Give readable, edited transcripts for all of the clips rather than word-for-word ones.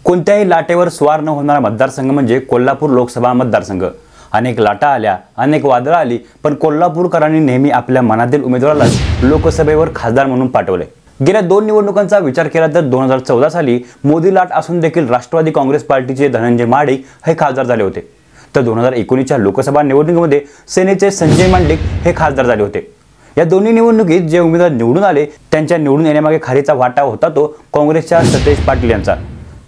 कोणत्याही लाटेवर स्वार न होणारा मतदारसंघ म्हणजे कोल्हापूर लोकसभा मतदारसंघ। अनेक लाटा आल्या, अनेक वादळं आली, पण कोल्हापूरकरांनी नेहमी आपल्या मनातील उमेदवाराला लोकसभेवर खासदार म्हणून पाठवले। गेल्या 2 निवडणुकांचा विचार केला तर 2014 साली मोदी लाट असून देखील राष्ट्रवादी काँग्रेस पार्टीचे धनंजय महाडिक हे खासदार झाले होते, तर 2019च्या लोकसभा निवडणुकीमध्ये सेनेचे संजय मंडलिक हे खासदार झाले होते। या दोन्ही निवडणुकीत जे उमेदवार निवडून आले त्यांच्या निवडून येण्यामागे खारीचा वाटा होता तो काँग्रेसच्या सतेज पाटील यांचा।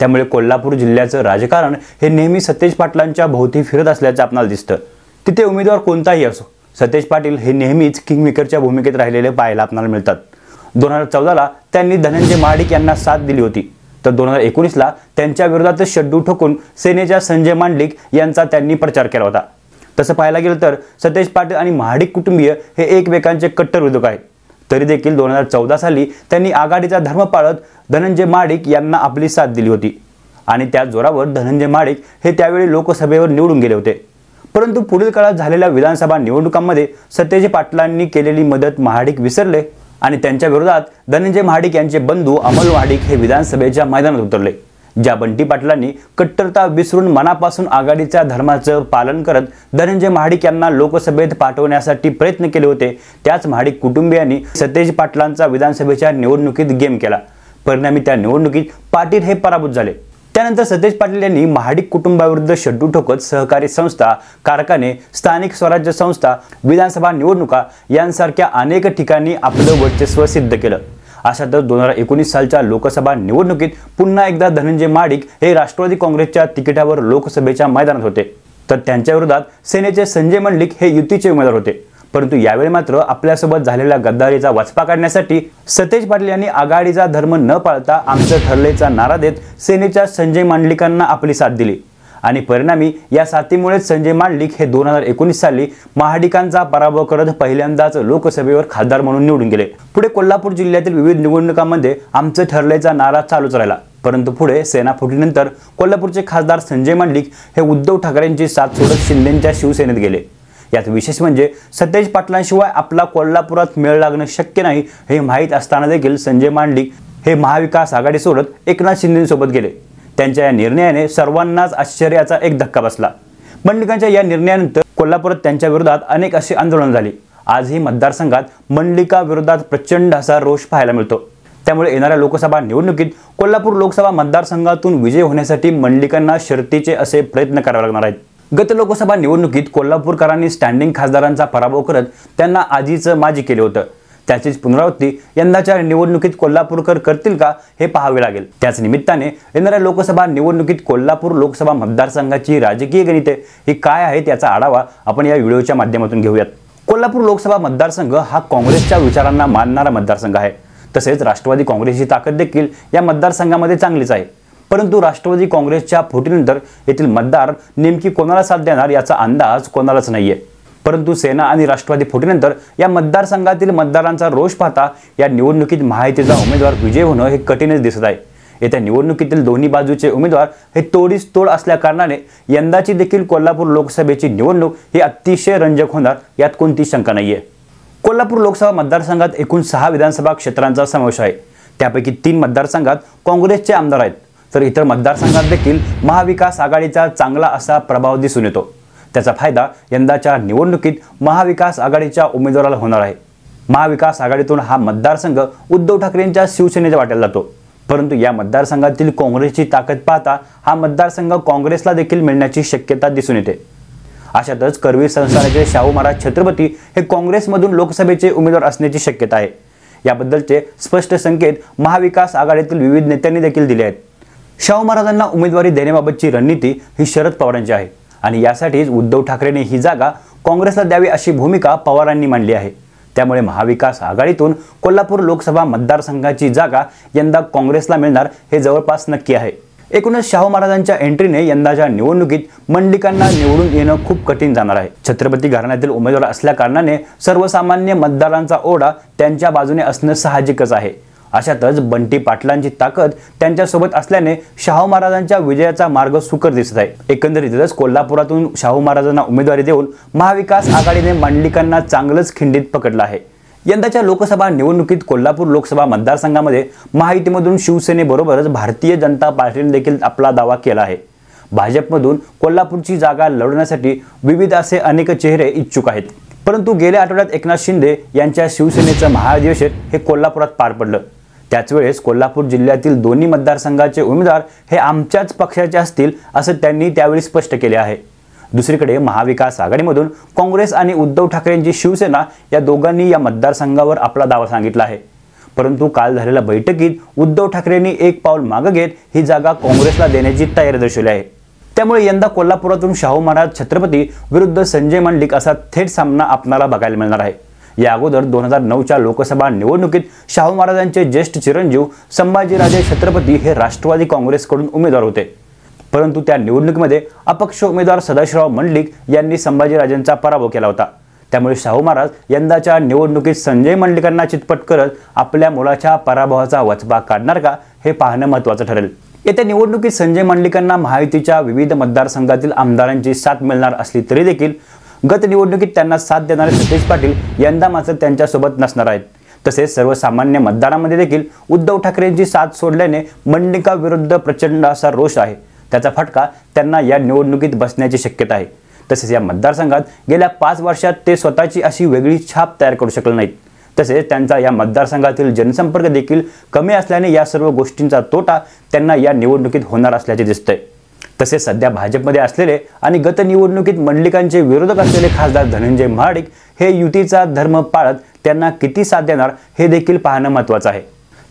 त्यामुळे कोल्हापूर जिल्ह्याचं राजकारण हे नेहमी सतेज पाटलांच्या भोवती फिरत असल्याचं आपल्याला दिसतं। तिथे उमेदवार कोणताही असो, सतेज पाटील हे नेहमीच किंगमेकरच्या भूमिकेत राहिलेले पाहायला आपल्याला मिळतात। 2014ला त्यांनी धनंजय महाडिक यांना साथ दिली होती, तर 2019ला त्यांच्या विरोधात शड्डू ठोकून सेनेच्या संजय मंडलिक यांचा त्यांनी प्रचार केला होता। तसं पाहायला गेलं तर सतेज पाटील आणि महाडिक कुटुंबीय हे एकमेकांचे कट्टर विरोधक आहेत। तरी देखील 2014 साली त्यांनी आघाडीचा धर्म पाळत धनंजय महाडिक यांना आपली साथ दिली होती आणि त्या जोरावर धनंजय महाडिक हे त्यावेळी लोकसभेवर निवडून गेले होते। परंतु पुढील काळात झालेल्या विधानसभा निवडणुकांमध्ये सतेज पाटलांनी केलेली मदत महाडिक विसरले आणि त्यांच्या विरोधात धनंजय महाडिक यांचे बंधू अमल महाडिक हे विधानसभेच्या मैदानात उतरले। ज्या बंटी पाटलांनी कट्टरता विसरून मनापासून आघाडीच्या धर्माचं पालन करत धनंजय महाडिक यांना लोकसभेत पाठवण्यासाठी प्रयत्न केले होते, त्याच महाडिक कुटुंबियांनी सतेज पाटलांचा विधानसभेच्या निवडणुकीत गेम केला। परिणामी त्या निवडणुकीत पाटील हे पराभूत झाले। त्यानंतर सतेज पाटील यांनी महाडिक कुटुंबाविरुद्ध शड्डू ठोकत सहकारी संस्था, कारखाने, स्थानिक स्वराज्य संस्था, विधानसभा निवडणुका यांसारख्या अनेक ठिकाणी आपलं वर्चस्व सिद्ध केलं। अशातच 2019 सालच्या लोकसभा निवडणुकीत पुन्हा एकदा धनंजय महाडिक हे राष्ट्रवादी काँग्रेसच्या तिकिटावर लोकसभेच्या मैदानात होते, तर त्यांच्या विरोधात सेनेचे संजय मंडलिक हे युतीचे उमेदवार होते। परंतु यावेळी मात्र आपल्यासोबत झालेल्या गद्दारीचा वचपा काढण्यासाठी सतेज पाटील यांनी आघाडीचा धर्म न पाळता आमचं ठरलेचा नारा देत सेनेच्या संजय मंडलिकांना आपली साथ दिली आणि परिणामी या साथीमुळेच संजय मंडलिक हे 2019 साली महाडिकांचा पराभव करत पहिल्यांदाच लोकसभेवर खासदार म्हणून निवडून गेले। पुढे कोल्हापूर जिल्ह्यातील विविध निवडणुकांमध्ये आमचं ठरलेचा नारा चालूच राहिला, परंतु पुढे सेना फुटीनंतर कोल्हापूरचे खासदार संजय मंडलिक हे उद्धव ठाकरेंची साथ सोडत शिंदेंच्या शिवसेनेत गेले। यात विशेष म्हणजे सतेज पाटलांशिवाय आपला कोल्हापुरात मेळ लागणं शक्य नाही हे माहीत असताना देखील संजय मंडलिक हे महाविकास आघाडी सोडत एकनाथ शिंदेंसोबत गेले। त्यांच्या या निर्णयाने सर्वांनाच आश्चर्याचा एक धक्का बसला। मंडलिकांच्या या निर्णयानंतर कोल्हापुरात त्यांच्या विरोधात अनेक अशी आंदोलन झाली। आजही मतदारसंघात मंडलिका विरोधात प्रचंड असा रोष पाहायला मिळतो। त्यामुळे येणाऱ्या लोकसभा निवडणुकीत कोल्हापूर लोकसभा मतदारसंघातून विजय होण्यासाठी मंडलिकांना शर्तीचे असे प्रयत्न करावे लागणार आहेत। गत लोकसभा निवडणुकीत कोल्हापूरकरांनी स्टँडिंग खासदारांचा पराभव करत त्यांना आजीचं माजी केले होतं, त्याचीच पुनरावृत्ती यंदाच्या निवडणुकीत कोल्हापूरकर करतील का हे पाहावे लागेल। त्याच निमित्ताने येणाऱ्या लोकसभा निवडणुकीत कोल्हापूर लोकसभा मतदारसंघाची राजकीय गणिते ही काय आहेत याचा आढावा आपण या व्हिडिओच्या माध्यमातून घेऊयात। कोल्हापूर लोकसभा मतदारसंघ हा काँग्रेसच्या विचारांना मानणारा मतदारसंघ आहे, तसेच राष्ट्रवादी काँग्रेसची ताकद देखील या मतदारसंघामध्ये चांगलीच आहे। परंतु राष्ट्रवादी काँग्रेसच्या फुटीनंतर येथील मतदार नेमकी कोणाला साथ देणार याचा अंदाज कोणालाच नाहीये। परंतु सेना आणि राष्ट्रवादी फुटीनंतर या मतदारसंघातील मतदारांचा रोष पाहता या निवडणुकीत महायुतीचा उमेदवार विजय होणं हे कठीणच दिसत आहे। येत्या निवडणुकीतील दोन्ही बाजूचे उमेदवार हे तोडीस तोड असल्या कारणाने यंदाची देखील कोल्हापूर लोकसभेची निवडणूक ही अतिशय रंजक होणार यात कोणती शंका नाहीये। कोल्हापूर लोकसभा मतदारसंघात एकूण 6 विधानसभा क्षेत्रांचा समावेश आहे, त्यापैकी 3 मतदारसंघात काँग्रेसचे आमदार आहेत, तर इतर मतदारसंघात देखील महाविकास आघाडीचा चांगला असा प्रभाव दिसून येतो। त्याचा फायदा यंदाच्या निवडणुकीत महाविकास आघाडीच्या उमेदवाराला होणार आहे। महाविकास आघाडीतून हा मतदारसंघ उद्धव ठाकरेंच्या शिवसेनेच्या वाट्याला जातो, परंतु या मतदारसंघातील काँग्रेसची ताकद पाहता हा मतदारसंघ काँग्रेसला देखील मिळण्याची शक्यता दिसून येते। अशातच करवीर संस्थानाचे शाहू महाराज छत्रपती हे काँग्रेसमधून लोकसभेचे उमेदवार असण्याची शक्यता आहे। याबद्दलचे स्पष्ट संकेत महाविकास आघाडीतील विविध नेत्यांनी देखील दिले आहेत। शाहू महाराजांना उमेदवारी देण्याबाबतची रणनीती ही शरद पवारांची आहे आणि यासाठीच उद्धव ठाकरेंनी ही जागा काँग्रेसला द्यावी अशी भूमिका पवारांनी मांडली आहे। त्यामुळे महाविकास आघाडीतून कोल्हापूर लोकसभा मतदारसंघाची जागा यंदा काँग्रेसला मिळणार हे जवळपास नक्की आहे। एकूणच शाहू महाराजांच्या एंट्रीने यंदाच्या निवडणुकीत मंडलिकांना निवडून येणं खूप कठीण जाणार आहे। छत्रपती घराण्यातील उमेदवार असल्या कारणाने सर्वसामान्य मतदारांचा ओढा त्यांच्या बाजूने असणं साहजिकच आहे। अशातच बंटी पाटलांची ताकद त्यांच्यासोबत असल्याने शाहू महाराजांच्या विजयाचा मार्ग सुकर दिसत आहे। एकंदरीतच कोल्हापुरातून शाहू महाराजांना उमेदवारी देऊन महाविकास आघाडीने मंडलिकांना चांगलंच खिंडीत पकडलं आहे। यंदाच्या लोकसभा निवडणुकीत कोल्हापूर लोकसभा मतदारसंघामध्ये महायुतीमधून शिवसेनेबरोबरच भारतीय जनता पार्टीने देखील आपला दावा केला आहे। भाजपमधून कोल्हापूरची जागा लढवण्यासाठी विविध असे अनेक चेहरे इच्छुक आहेत, परंतु गेल्या आठवड्यात एकनाथ शिंदे यांच्या शिवसेनेचं महाअधिवेशन हे कोल्हापुरात पार पडलं। त्याच वेळेस कोल्हापूर जिल्ह्यातील दोन्ही मतदारसंघाचे उमेदवार हे आमच्याच पक्षाचे असतील असं त्यांनी त्यावेळी स्पष्ट केले आहे। दुसरीकडे महाविकास आघाडीमधून काँग्रेस आणि उद्धव ठाकरेंची शिवसेना या दोघांनी या मतदारसंघावर आपला दावा सांगितला आहे, परंतु काल झालेल्या बैठकीत उद्धव ठाकरेंनी एक पाऊल मागे घेत ही जागा काँग्रेसला देण्याची तयारी दर्शवली आहे। त्यामुळे यंदा कोल्हापुरातून शाहू महाराज छत्रपती विरुद्ध संजय मंडलिक असा थेट सामना आपल्याला बघायला मिळणार आहे। या अगोदर 2009च्या लोकसभा निवडणुकीत शाहू महाराजांचे ज्येष्ठ चिरंजीव संभाजीराजे छत्रपती हे राष्ट्रवादी काँग्रेसकडून उमेदवार होते, परंतु त्या निवडणुकीमध्ये अपक्ष उमेदवार सदाशिवराव मंडलिक यांनी संभाजीराजेंचा पराभव केला होता। त्यामुळे शाहू महाराज यंदाच्या निवडणुकीत संजय मंडलिकांना चितपट करत आपल्या मुलाच्या पराभवाचा वचपा काढणार का हे पाहणं महत्त्वाचं ठरेल। येत्या निवडणुकीत संजय मंडलिकांना महायुतीच्या विविध मतदारसंघातील आमदारांची साथ मिळणार असली तरी देखील गत निवडणुकीत त्यांना साथ देणारे सतेज पाटील यंदा मात्र त्यांच्यासोबत नसणार आहेत। तसेच सर्वसामान्य मतदारांमध्ये देखील उद्धव ठाकरेंची साथ सोडल्याने मंडलिकांविरुद्ध प्रचंड असा रोष आहे, त्याचा फटका त्यांना या निवडणुकीत बसण्याची शक्यता आहे। तसेच या मतदारसंघात गेल्या 5 वर्षात ते स्वतःची अशी वेगळी छाप तयार करू शकले नाहीत। तसेच त्यांचा या मतदारसंघातील जनसंपर्क देखील कमी असल्याने या सर्व गोष्टींचा तोटा त्यांना या निवडणुकीत होणार असल्याचे दिसतंय। तसेच सध्या भाजपमध्ये असलेले आणि गत निवडणुकीत मंडलिकांचे विरोधक असलेले खासदार धनंजय महाडिक हे युतीचा धर्म पाळत त्यांना किती साथ देणार हे देखील पाहणं महत्त्वाचं आहे।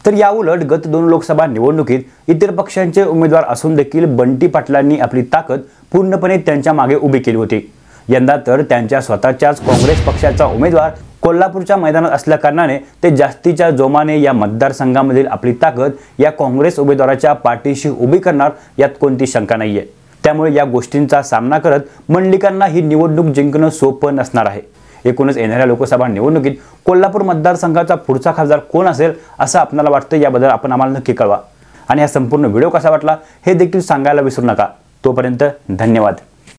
तर याउलट गत 2 लोकसभा निवडणुकीत इतर पक्षांचे उमेदवार असून देखील बंटी पाटलांनी आपली ताकद पूर्णपणे त्यांच्या मागे उभी केली होती। यंदा तर त्यांच्या स्वतःच्याच काँग्रेस पक्षाचा उमेदवार कोल्हापूरच्या मैदानात असल्या कारणाने ते जास्तीच्या जोमाने या मतदारसंघामधील आपली ताकद या काँग्रेस उमेदवाराच्या पाठीशी उभी करणार यात कोणती शंका नाहीये। त्यामुळे या गोष्टींचा सामना करत मंडलिकांना ही निवडणूक जिंकणं सोपं नसणार आहे। एकूणच येणाऱ्या लोकसभा निवडणुकीत कोल्हापूर मतदारसंघाचा पुढचा खासदार कोण असेल असं आपल्याला वाटतं याबद्दल आपण आम्हाला नक्की कळवा, आणि हा संपूर्ण व्हिडिओ कसा वाटला हे देखील सांगायला विसरू नका। तोपर्यंत धन्यवाद।